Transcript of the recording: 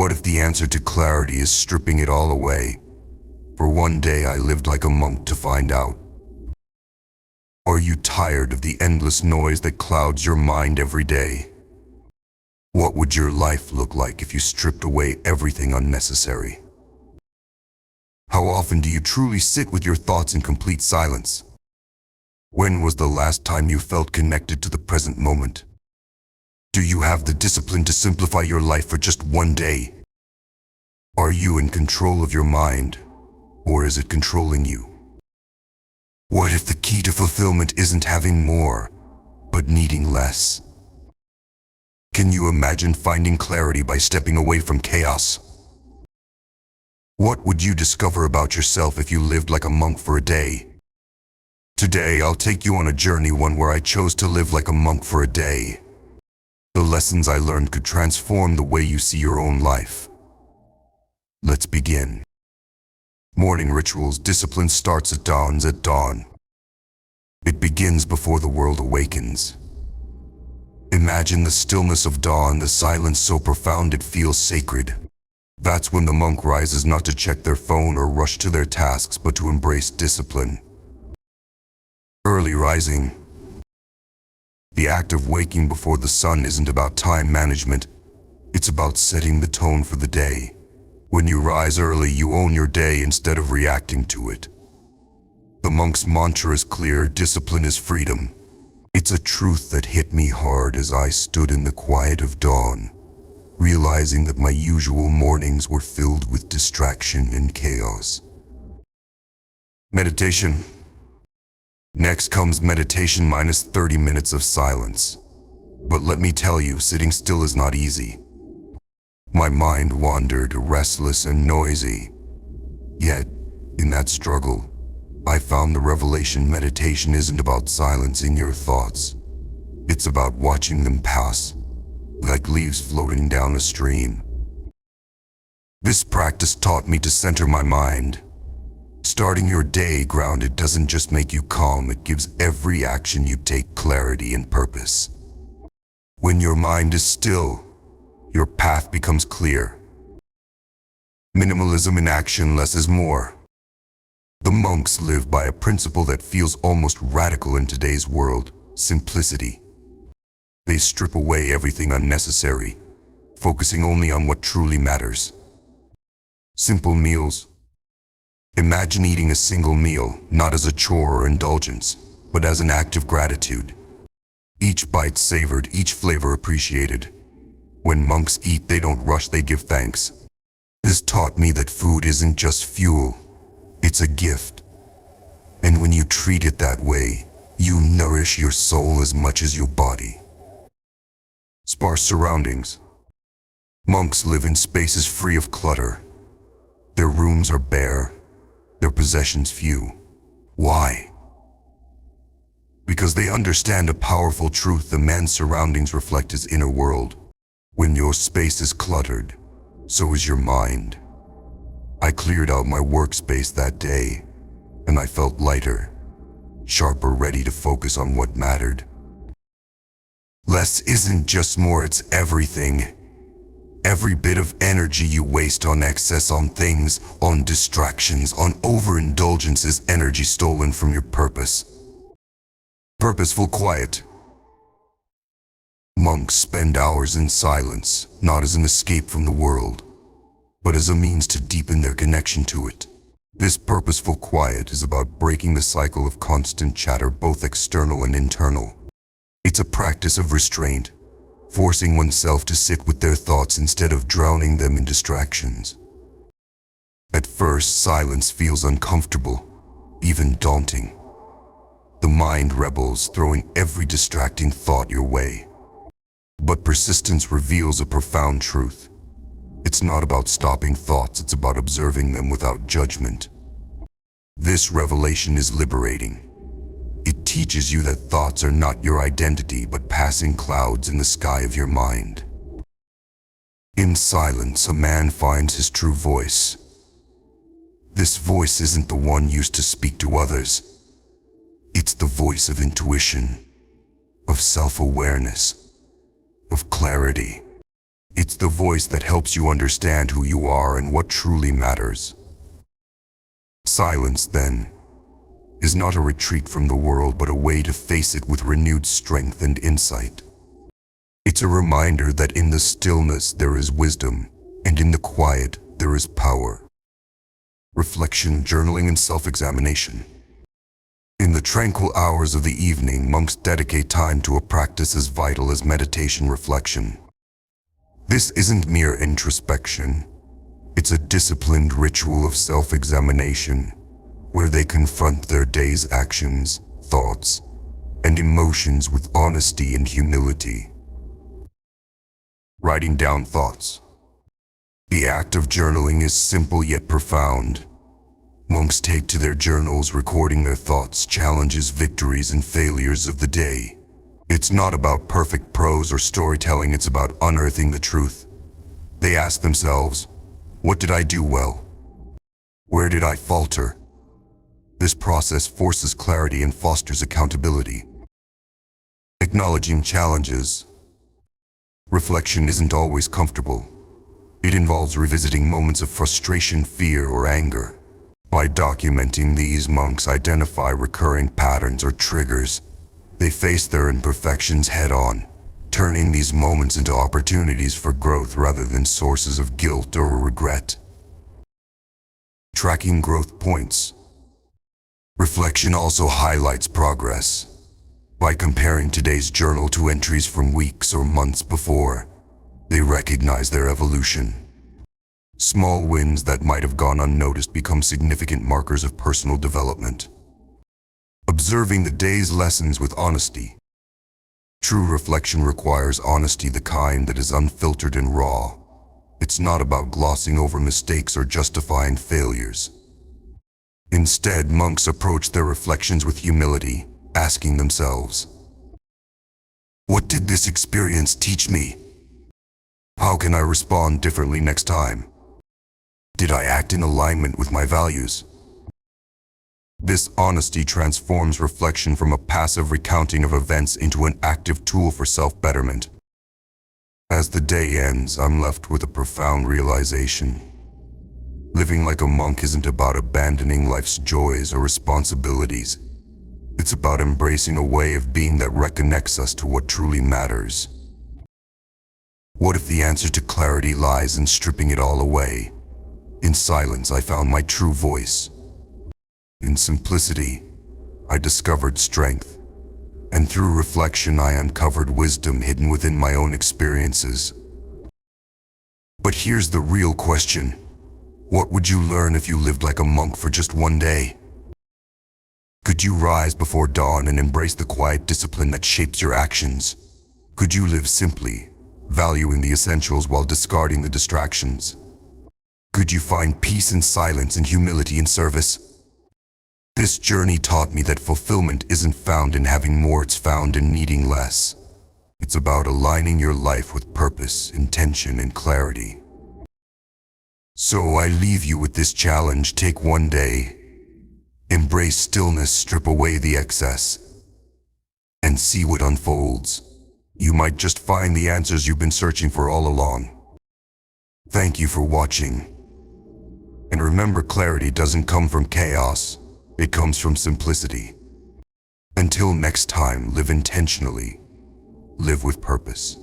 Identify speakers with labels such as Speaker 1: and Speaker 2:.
Speaker 1: What if the answer to clarity is stripping it all away? For one day I lived like a monk to find out. Are you tired of the endless noise that clouds your mind every day? What would your life look like if you stripped away everything unnecessary? How often do you truly sit with your thoughts in complete silence? When was the last time you felt connected to the present moment? Do you have the discipline to simplify your life for just one day? Are you in control of your mind, or is it controlling you? What if the key to fulfillment isn't having more, but needing less? Can you imagine finding clarity by stepping away from chaos? What would you discover about yourself if you lived like a monk for a day? Today, I'll take you on a journey, one where I chose to live like a monk for a day. The lessons I learned could transform the way you see your own life. Let's begin. Morning rituals. Discipline starts at dawn. It begins before the world awakens. Imagine the stillness of dawn, the silence so profound it feels sacred. That's when the monk rises, not to check their phone or rush to their tasks, but to embrace discipline. Early rising. The act of waking before the sun isn't about time management. It's about setting the tone for the day. When you rise early, you own your day instead of reacting to it. The monk's mantra is clear: discipline is freedom. It's a truth that hit me hard as I stood in the quiet of dawn, realizing that my usual mornings were filled with distraction and chaos. Meditation. Next comes meditation minus 30 minutes of silence. But let me tell you, sitting still is not easy. My mind wandered, restless and noisy. Yet, in that struggle, I found the revelation: meditation isn't about silencing your thoughts. It's about watching them pass, like leaves floating down a stream. This practice taught me to center my mind. Starting your day grounded doesn't just make you calm, it gives every action you take clarity and purpose. When your mind is still, your path becomes clear. Minimalism in action: less is more. The monks live by a principle that feels almost radical in today's world: simplicity. They strip away everything unnecessary, focusing only on what truly matters. Simple meals. Imagine eating a single meal, not as a chore or indulgence, but as an act of gratitude. Each bite savored, each flavor appreciated. When monks eat, they don't rush, they give thanks. This taught me that food isn't just fuel, it's a gift. And when you treat it that way, you nourish your soul as much as your body. Sparse surroundings. Monks live in spaces free of clutter. Their rooms are bare, their possessions few. Why? Because they understand a powerful truth: the man's surroundings reflect his inner world. When your space is cluttered, so is your mind. I cleared out my workspace that day, and I felt lighter, sharper, ready to focus on what mattered. Less isn't just more, it's everything. Every bit of energy you waste on excess, on things, on distractions, on overindulgence is energy stolen from your purpose. Purposeful quiet. Monks spend hours in silence, not as an escape from the world, but as a means to deepen their connection to it. This purposeful quiet is about breaking the cycle of constant chatter, both external and internal. It's a practice of restraint, forcing oneself to sit with their thoughts instead of drowning them in distractions. At first, silence feels uncomfortable, even daunting. The mind rebels, throwing every distracting thought your way. But persistence reveals a profound truth. It's not about stopping thoughts, it's about observing them without judgment. This revelation is liberating. It teaches you that thoughts are not your identity, but passing clouds in the sky of your mind. In silence, a man finds his true voice. This voice isn't the one used to speak to others. It's the voice of intuition, of self-awareness, of clarity. It's the voice that helps you understand who you are and what truly matters. Silence, then, is not a retreat from the world, but a way to face it with renewed strength and insight. It's a reminder that in the stillness there is wisdom, and in the quiet there is power. Reflection, journaling, and self-examination. In the tranquil hours of the evening, monks dedicate time to a practice as vital as meditation reflection. This isn't mere introspection. It's a disciplined ritual of self-examination, where they confront their day's actions, thoughts, and emotions with honesty and humility. Writing down thoughts. The act of journaling is simple yet profound. Monks take to their journals, recording their thoughts, challenges, victories, and failures of the day. It's not about perfect prose or storytelling, it's about unearthing the truth. They ask themselves, what did I do well? Where did I falter? This process forces clarity and fosters accountability. Acknowledging challenges. Reflection isn't always comfortable. It involves revisiting moments of frustration, fear, or anger. By documenting these, monks identify recurring patterns or triggers. They face their imperfections head-on, turning these moments into opportunities for growth rather than sources of guilt or regret. Tracking growth points. Reflection also highlights progress. By comparing today's journal to entries from weeks or months before, they recognize their evolution. Small wins that might have gone unnoticed become significant markers of personal development. Observing the day's lessons with honesty. True reflection requires honesty, the kind that is unfiltered and raw. It's not about glossing over mistakes or justifying failures. Instead, monks approach their reflections with humility, asking themselves, what did this experience teach me? How can I respond differently next time? Did I act in alignment with my values? This honesty transforms reflection from a passive recounting of events into an active tool for self-betterment. As the day ends, I'm left with a profound realization. Living like a monk isn't about abandoning life's joys or responsibilities. It's about embracing a way of being that reconnects us to what truly matters. What if the answer to clarity lies in stripping it all away? In silence, I found my true voice. In simplicity, I discovered strength. And through reflection, I uncovered wisdom hidden within my own experiences. But here's the real question. What would you learn if you lived like a monk for just one day? Could you rise before dawn and embrace the quiet discipline that shapes your actions? Could you live simply, valuing the essentials while discarding the distractions? Could you find peace in silence and humility in service? This journey taught me that fulfillment isn't found in having more, it's found in needing less. It's about aligning your life with purpose, intention, and clarity. So I leave you with this challenge: take one day, embrace stillness, strip away the excess, and see what unfolds. You might just find the answers you've been searching for all along. Thank you for watching. And remember, clarity doesn't come from chaos, it comes from simplicity. Until next time, live intentionally, live with purpose.